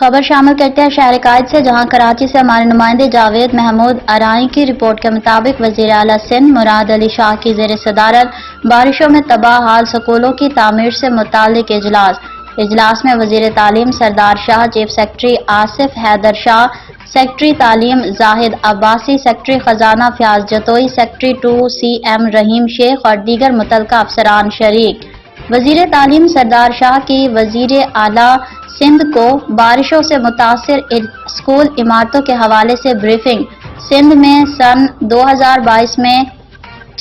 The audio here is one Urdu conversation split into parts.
خبر شامل کرتے ہیں شہر قائد سے، جہاں کراچی سے ہمارے نمائندے جاوید محمود ارائیں کی رپورٹ کے مطابق وزیر اعلیٰ سندھ مراد علی شاہ کی زیر صدارت بارشوں میں تباہ حال سکولوں کی تعمیر سے متعلق اجلاس میں وزیر تعلیم Sardar Shah, chief secretary Asif Haider Shah, secretary تعلیم زاہد عباسی، سیکرٹری خزانہ Fayaz Jatoi, secretary 2 C M Rahim Shaikh اور دیگر متعلقہ افسران شریک۔ وزیر تعلیم سردار شاہ کی وزیر اعلیٰ سندھ کو بارشوں سے متاثر اسکول عمارتوں کے حوالے سے بریفنگ۔ سندھ میں سن 2022 میں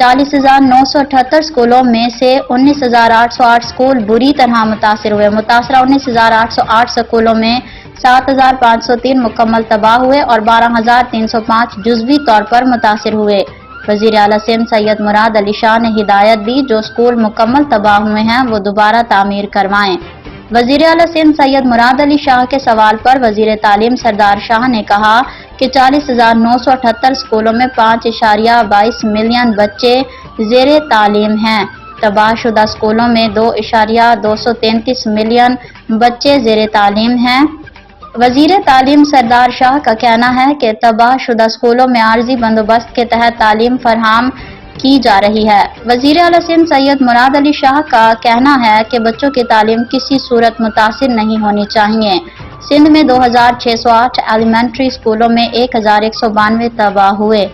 40,978 اسکولوں میں سے 19,808 اسکول بری طرح متاثر ہوئے۔ متاثرہ 19,808 اسکولوں میں 7,503 مکمل تباہ ہوئے اور 12,305 جزوی طور پر متاثر ہوئے۔ وزیر اعلیٰ سندھ سید مراد علی شاہ نے ہدایت دی جو اسکول مکمل تباہ ہوئے ہیں وہ دوبارہ تعمیر کروائیں۔ وزیر اعلیٰ سندھ سید مراد علی شاہ کے سوال پر وزیر تعلیم سردار شاہ نے کہا کہ 40,978 اسکولوں میں 5.22 ملین بچے زیر تعلیم ہیں۔ تباہ شدہ اسکولوں میں 2.233 ملین بچے زیر تعلیم ہیں۔ وزیر تعلیم سردار شاہ کا کہنا ہے کہ تباہ شدہ اسکولوں میں عارضی بندوبست کے تحت تعلیم فراہم کی جا رہی ہے۔ وزیر اعلیٰ سندھ سید مراد علی شاہ کا کہنا ہے کہ بچوں کی تعلیم کسی صورت متاثر نہیں ہونی چاہیے۔ سندھ میں 2,608 ایلیمنٹری اسکولوں میں 1,192 تباہ ہوئے۔